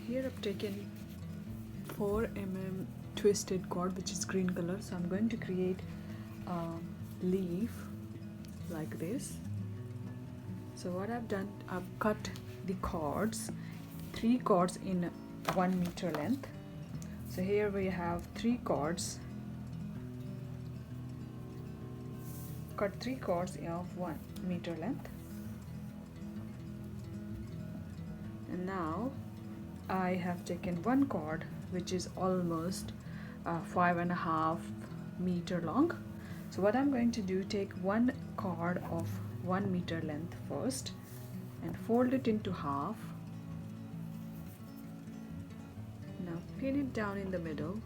here I've taken 4 mm twisted cord, which is green color, so I'm going to create a leaf like this. So what I've done, I've cut the cords, 3 cords in 1 meter length. So here we have 3 cords, cut 3 cords of 1 meter length. And now I have taken 1 cord which is almost 5.5 meter long. So what I'm going to do, take 1 cord of 1 meter length first and fold it into half. Now pin it down in the middle.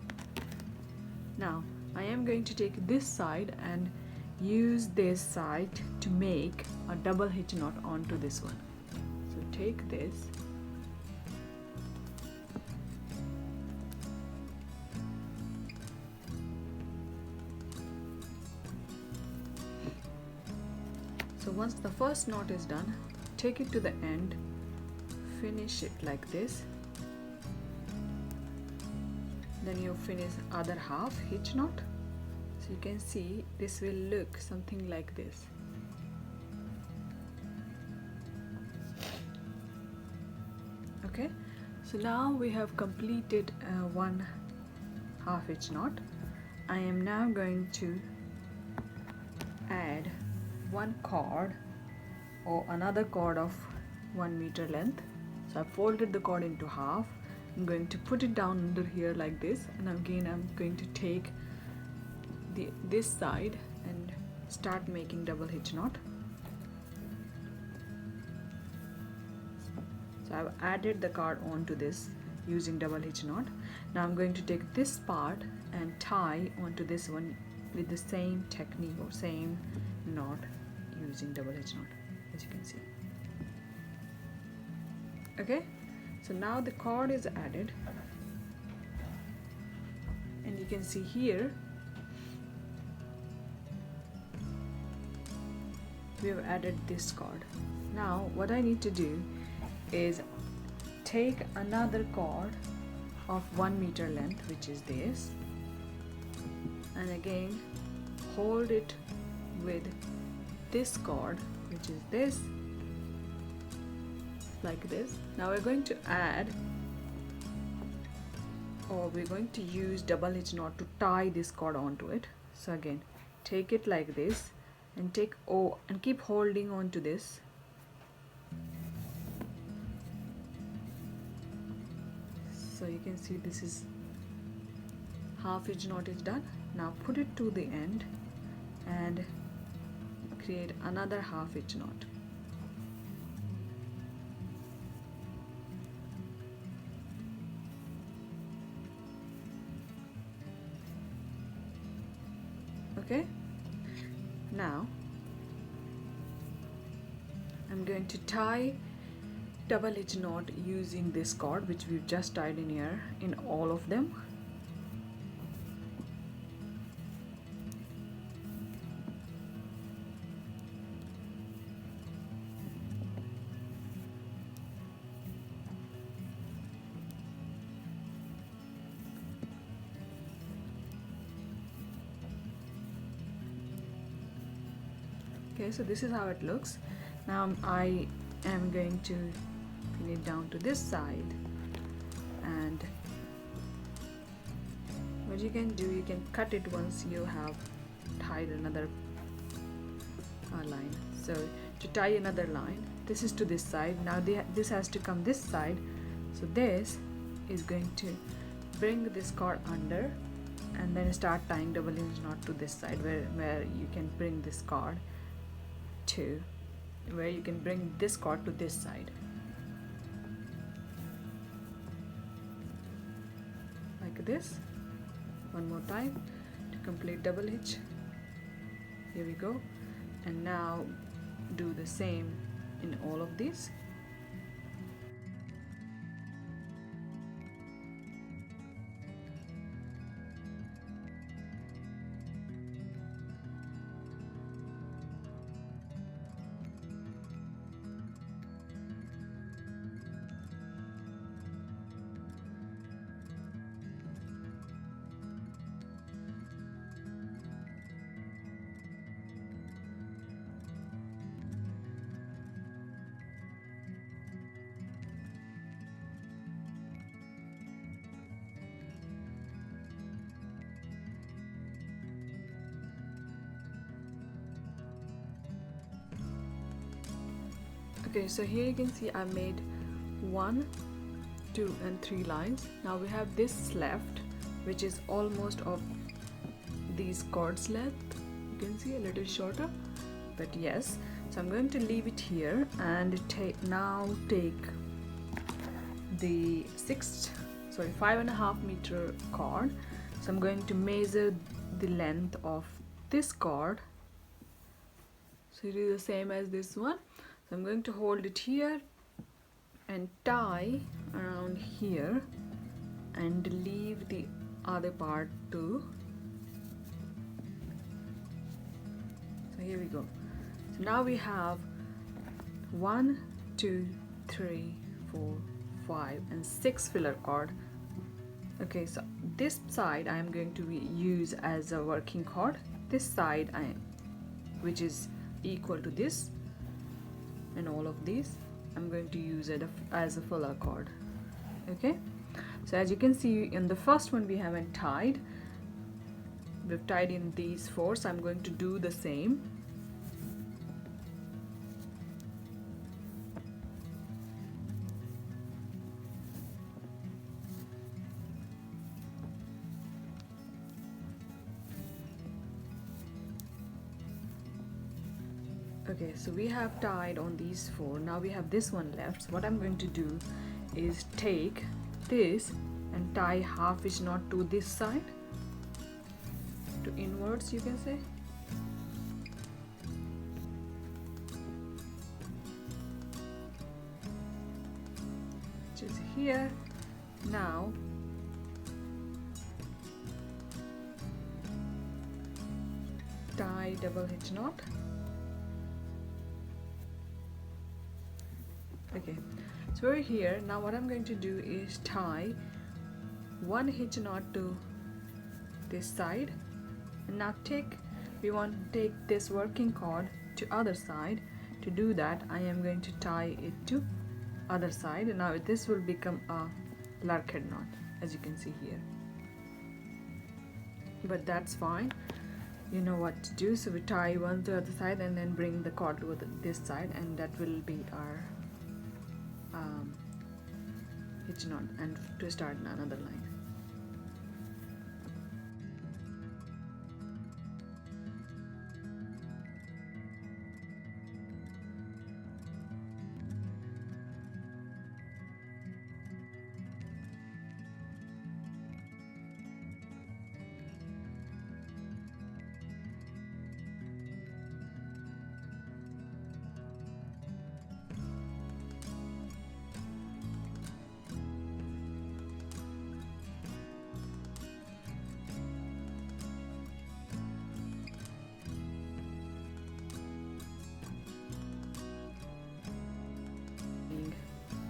Now I am going to take this side and use this side to make a double hitch knot onto this one. So take this, so once the first knot is done, take it to the end, finish it like this. Then you finish other half hitch knot. So you can see this will look something like this. Okay, so now we have completed 1 half hitch knot. I am now going to add 1 cord or another cord of 1 meter length. So I've folded the cord into half. I'm going to put it down under here like this, and again I'm going to take this side and start making double hitch knot. So I've added the cord onto this using double hitch knot. Now I'm going to take this part and tie onto this one with the same technique or same knot using double hitch knot, as you can see. Okay, so now the cord is added, and you can see here we have added this cord. Now what I need to do is take another cord of 1 meter length, which is this, and again hold it with this cord, which is this, like this. Now we're going to add, or we're going to use double hitch knot to tie this cord onto it. So again take it like this and take and keep holding on to this. So you can see this is half hitch knot is done. Now put it to the end and create another half hitch knot. Okay, now I'm going to tie double hitch knot using this cord which we've just tied in here in all of them. Okay, so this is how it looks. Now I am going to pin it down to this side, and what you can do, you can cut it once you have tied another line. So to tie another line, this is to this side. Now this has to come this side, so this is going to bring this cord under and then start tying double hitch knot to this side, where you can bring this cord to where you can bring this cord to this side, like this. One more time to complete double hitch. Here we go. And now do the same in all of these. Okay, so here you can see I made 1, 2 and 3 lines. Now we have this left, which is almost of these cords length. You can see a little shorter, but yes. So I'm going to leave it here and take the 5.5 meter cord. So I'm going to measure the length of this cord. So it is the same as this one. So I'm going to hold it here and tie around here and leave the other part too. So here we go. So now we have 1, 2, 3, 4, 5 and 6 filler cord. Okay, so this side I am going to use as a working cord. This side which is equal to this, and all of these I'm going to use it as a filler cord. Okay, so as you can see in the first one we haven't tied. We've tied in these 4, so I'm going to do the same. Okay, so we have tied on these 4. Now we have this one left. So what I'm going to do is take this and tie half hitch knot to this side, to inwards you can say. Which is here. Now tie double hitch knot. Okay, so we're here. Now what I'm going to do is tie 1 hitch knot to this side, and now we want to take this working cord to other side. To do that I am going to tie it to other side, and now this will become a larkhead knot, as you can see here. But that's fine, you know what to do. So we tie one to the other side and then bring the cord to this side, and that will be our hitch knot, and to start another line.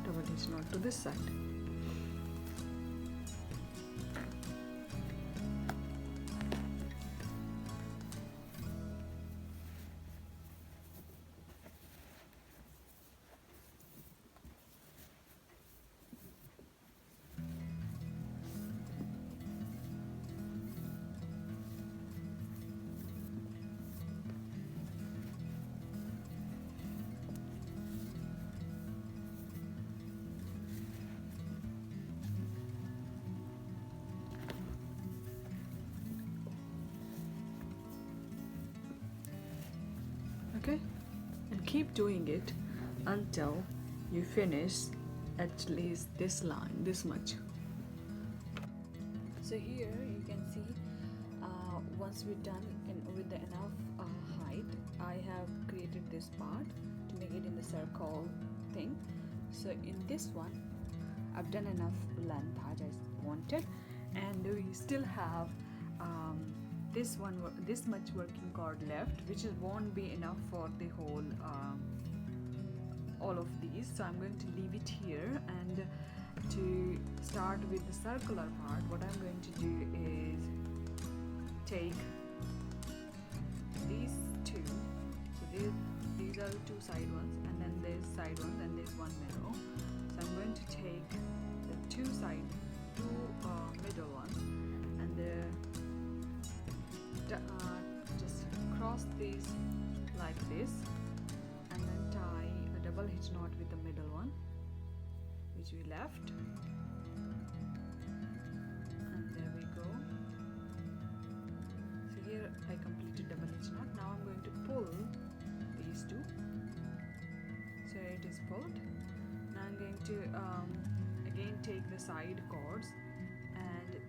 Double hitch knot to this side. Okay, and keep doing it until you finish at least this line, this much. So here you can see once we're done with the enough height, I have created this part to make it in the circle thing. So in this one I've done enough length as I wanted, and we still have this much working cord left, which won't be enough for the whole all of these. So I'm going to leave it here, and to start with the circular part, what I'm going to do is take these 2. So these are the 2 side ones, and then there's side ones, and there's one middle. So I'm going to take the 2 middle ones, and just cross these like this, and then tie a double hitch knot which we left, and there we go. So here I completed double hitch knot. Now I'm going to pull these two. So it is pulled. Now I'm going to again take the side cords and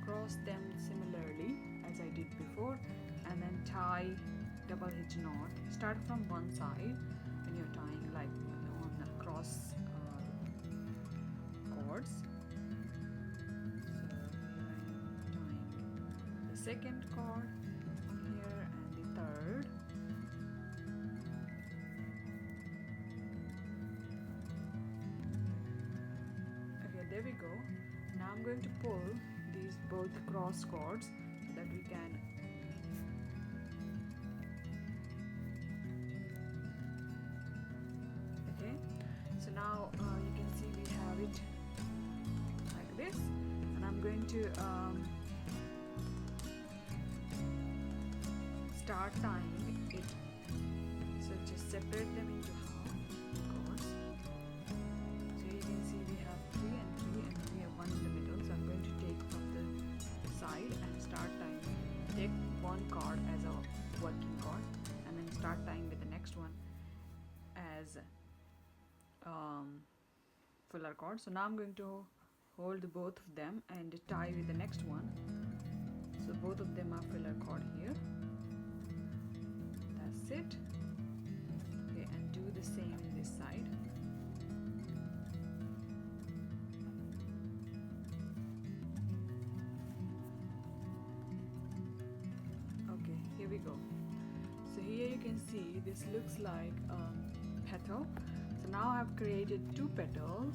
cross them similarly as I did before, and then tie double hitch knot. Start from one side when you're tying, like on the cross cords. So here I'm tying the second cord here and the third. Okay, there we go. Now I'm going to pull these both cross cords so that we can so now you can see we have it like this, and I'm going to start tying it. So just separate them into half, of course. So you can see we have 3 and 3, and we have 1 in the middle. So I'm going to take from the side and start tying. Take one cord as a working cord, and then start tying with the next one as filler cord. So now I'm going to hold both of them and tie with the next one. So both of them are filler cord here. That's it. Okay, and do the same in this side. Okay, here we go. So here you can see this looks like petal. So now I've created 2 petals